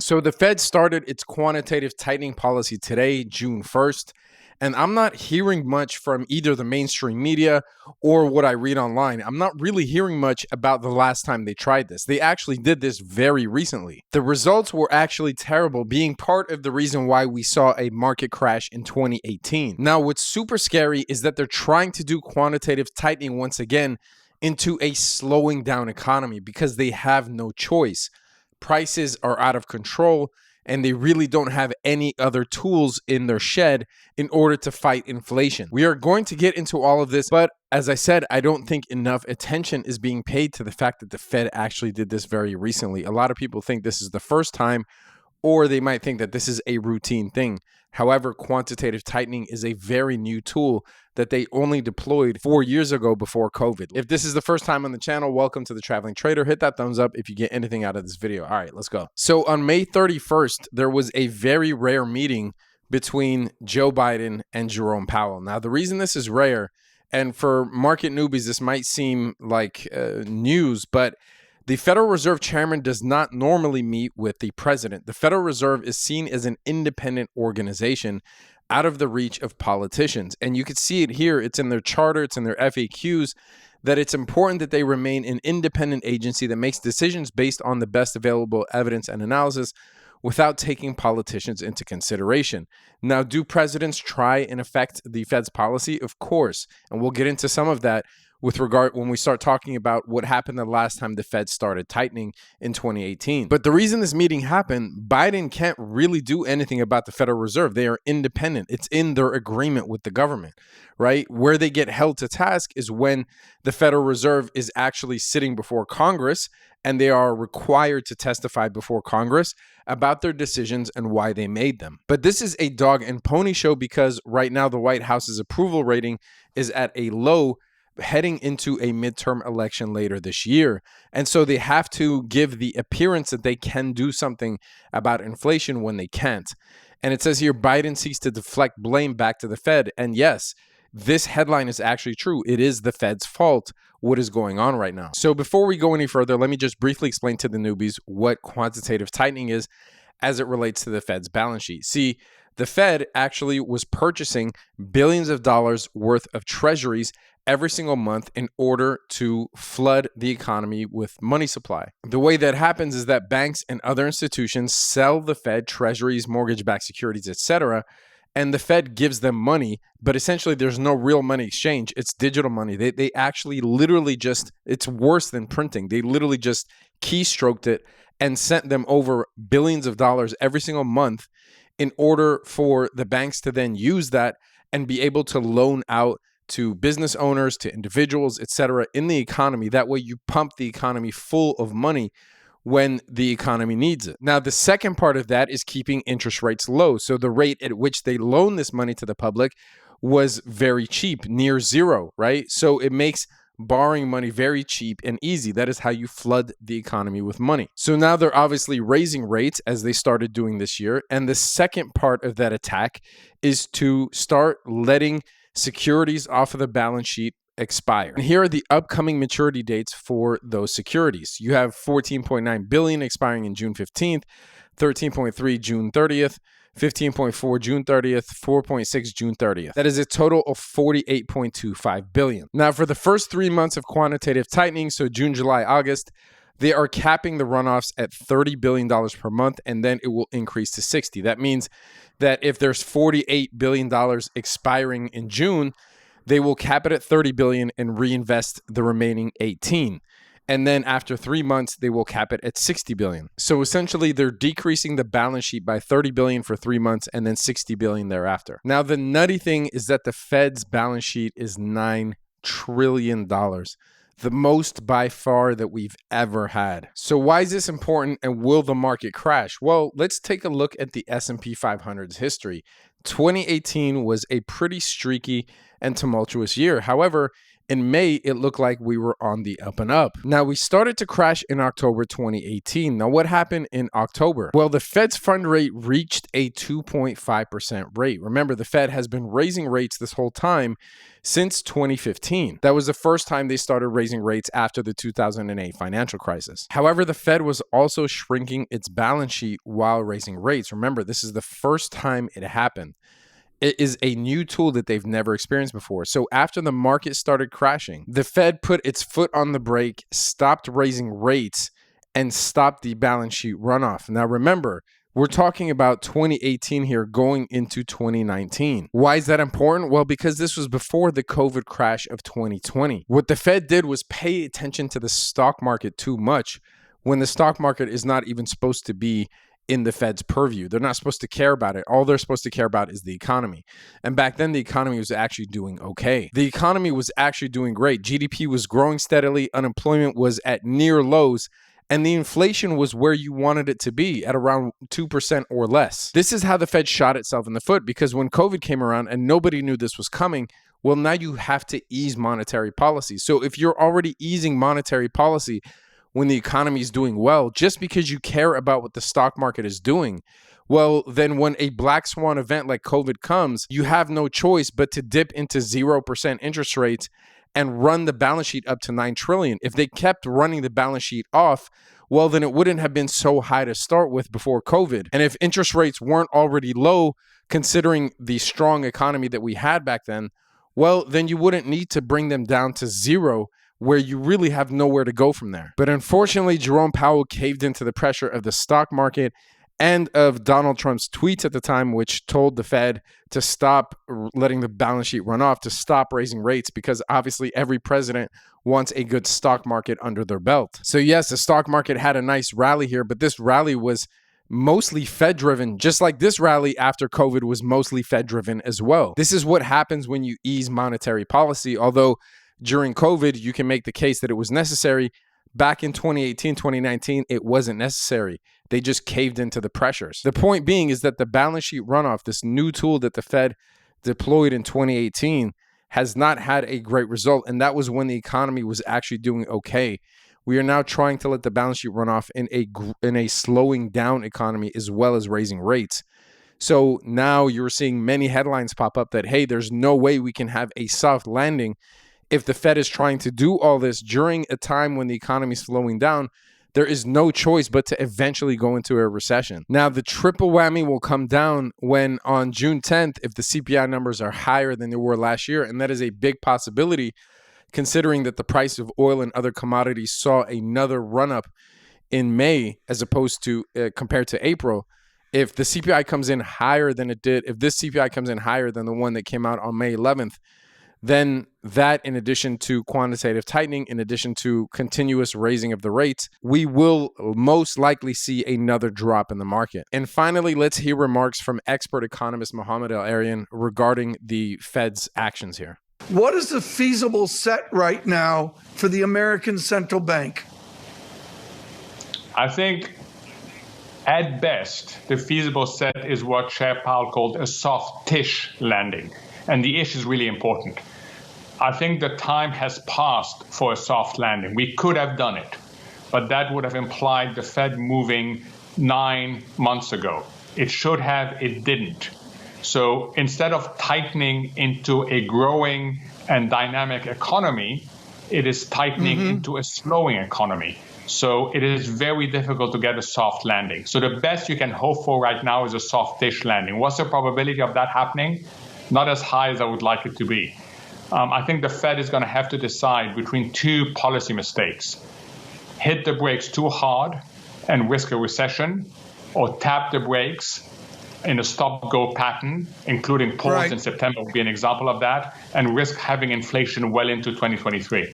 So the Fed started its quantitative tightening policy today, June 1st, and I'm not hearing much from either the mainstream media or what I read online. I'm not really hearing much about the last time they tried this. They actually did this very recently. The results were actually terrible, being part of the reason why we saw a market crash in 2018. Now, what's super scary is that they're trying to do quantitative tightening once again into a slowing down economy because they have no choice. Prices are out of control and they really don't have any other tools in their shed in order to fight inflation. We are going to get into all of this, but as I said, I don't think enough attention is being paid to the fact that the Fed actually did this very recently. A lot of people think this is the first time, or they might think that this is a routine thing. However, quantitative tightening is a very new tool that they only deployed 4 years ago before COVID. If this is the first time on the channel, welcome to The Traveling Trader. Hit that thumbs up if you get anything out of this video. All right, let's go. So on May 31st, there was a very rare meeting between Joe Biden and Jerome Powell. Now, the reason this is rare, and for market newbies, this might seem like news, but the Federal Reserve Chairman does not normally meet with the president. The Federal Reserve is seen as an independent organization out of the reach of politicians. And you can see it here. It's in their charter. It's in their FAQs that it's important that they remain an independent agency that makes decisions based on the best available evidence and analysis without taking politicians into consideration. Now, do presidents try and affect the Fed's policy? Of course. And we'll get into some of that with regard when we start talking about what happened the last time the Fed started tightening in 2018. But the reason this meeting happened, Biden can't really do anything about the Federal Reserve. They are independent. It's in their agreement with the government, right? Where they get held to task is when the Federal Reserve is actually sitting before Congress and they are required to testify before Congress about their decisions and why they made them. But this is a dog and pony show because right now the White House's approval rating is at a low heading into a midterm election later this year. And so they have to give the appearance that they can do something about inflation when they can't. And it says here, Biden seeks to deflect blame back to the Fed. And yes, this headline is actually true. It is the Fed's fault what is going on right now. So before we go any further, let me just briefly explain to the newbies what quantitative tightening is as it relates to the Fed's balance sheet. See, the Fed actually was purchasing billions of dollars worth of treasuries every single month in order to flood the economy with money supply. The way that happens is that banks and other institutions sell the Fed treasuries, mortgage-backed securities, etc., and the Fed gives them money, but essentially there's no real money exchange. It's digital money. They actually literally just, it's worse than printing. They literally just keystroked it and sent them over billions of dollars every single month in order for the banks to then use that and be able to loan out to business owners, to individuals, etc., in the economy. That way you pump the economy full of money when the economy needs it. Now, the second part of that is keeping interest rates low. So the rate at which they loan this money to the public was very cheap, near zero, right? So it makes borrowing money very cheap and easy. That is how you flood the economy with money. So now they're obviously raising rates as they started doing this year. And the second part of that attack is to start letting securities off of the balance sheet expire. And here are the upcoming maturity dates for those securities. You have 14.9 billion expiring in June 15th, 13.3 June 30th, 15.4 June 30th, 4.6 June 30th. That is a total of 48.25 billion. Now, for the first 3 months of quantitative tightening, so June, July, August, they are capping the runoffs at $30 billion per month, and then it will increase to 60. That means that if there's $48 billion expiring in June, they will cap it at 30 billion and reinvest the remaining 18. And then after 3 months, they will cap it at 60 billion. So essentially, they're decreasing the balance sheet by 30 billion for 3 months and then 60 billion thereafter. Now, the nutty thing is that the Fed's balance sheet is $9 trillion. The most by far that we've ever had. So why is this important and will the market crash? Well, let's take a look at the S&P 500's history. 2018 was a pretty streaky and tumultuous year. However, In May, it looked like we were on the up and up. Now, we started to crash in October 2018. Now, what happened in October? Well, the Fed's fund rate reached a 2.5% rate. Remember, the Fed has been raising rates this whole time since 2015. That was the first time they started raising rates after the 2008 financial crisis. However, the Fed was also shrinking its balance sheet while raising rates. Remember, this is the first time it happened. It is a new tool that they've never experienced before. So after the market started crashing, the Fed put its foot on the brake, stopped raising rates, and stopped the balance sheet runoff. Now remember, we're talking about 2018 here going into 2019. Why is that important? Well, because this was before the COVID crash of 2020. What the Fed did was pay attention to the stock market too much when the stock market is not even supposed to be in the Fed's purview. They're not supposed to care about it. All they're supposed to care about is the economy. And back then, the economy was actually doing okay. The economy was actually doing great. GDP was growing steadily. Unemployment was at near lows. And the inflation was where you wanted it to be, at around 2% or less. This is how the Fed shot itself in the foot, because when COVID came around and nobody knew this was coming, well, now you have to ease monetary policy. So if you're already easing monetary policy when the economy is doing well, just because you care about what the stock market is doing, well, then when a black swan event like COVID comes, you have no choice but to dip into 0% interest rates and run the balance sheet up to 9 trillion. If they kept running the balance sheet off, well, then it wouldn't have been so high to start with before COVID. And if interest rates weren't already low, considering the strong economy that we had back then, well, then you wouldn't need to bring them down to zero, where you really have nowhere to go from there. But unfortunately, Jerome Powell caved into the pressure of the stock market and of Donald Trump's tweets at the time, which told the Fed to stop letting the balance sheet run off, to stop raising rates, because obviously every president wants a good stock market under their belt. So yes, the stock market had a nice rally here, but this rally was mostly Fed-driven, just like this rally after COVID was mostly Fed-driven as well. This is what happens when you ease monetary policy, although during COVID, you can make the case that it was necessary. Back in 2018, 2019, it wasn't necessary. They just caved into the pressures. The point being is that the balance sheet runoff, this new tool that the Fed deployed in 2018, has not had a great result. And that was when the economy was actually doing okay. We are now trying to let the balance sheet run off in a slowing down economy, as well as raising rates. So now you're seeing many headlines pop up that, hey, there's no way we can have a soft landing if the Fed is trying to do all this during a time when the economy is slowing down. There is no choice but to eventually go into a recession. Now, the triple whammy will come down when on June 10th, if the CPI numbers are higher than they were last year, and that is a big possibility considering that the price of oil and other commodities saw another run-up in May as opposed to compared to April. If the CPI comes in higher than it did, if this CPI comes in higher than the one that came out on May 11th, then that, in addition to quantitative tightening, in addition to continuous raising of the rates, we will most likely see another drop in the market. And finally, let's hear remarks from expert economist Mohamed El-Erian regarding the Fed's actions here. What is the feasible set right now for the American Central Bank? I think at best, the feasible set is what Chair Powell called a soft-ish landing. And the ish is really important. I think the time has passed for a soft landing. We could have done it, but that would have implied the Fed moving 9 months ago. It should have, it didn't. So instead of tightening into a growing and dynamic economy, it is tightening into a slowing economy. So it is very difficult to get a soft landing. So the best you can hope for right now is a soft-ish landing. What's the probability of that happening? Not as high as I would like it to be. I think the Fed is going to have to decide between two policy mistakes. Hit the brakes too hard and risk a recession, or tap the brakes in a stop-go pattern, including pause in September would be an example of that, and risk having inflation well into 2023.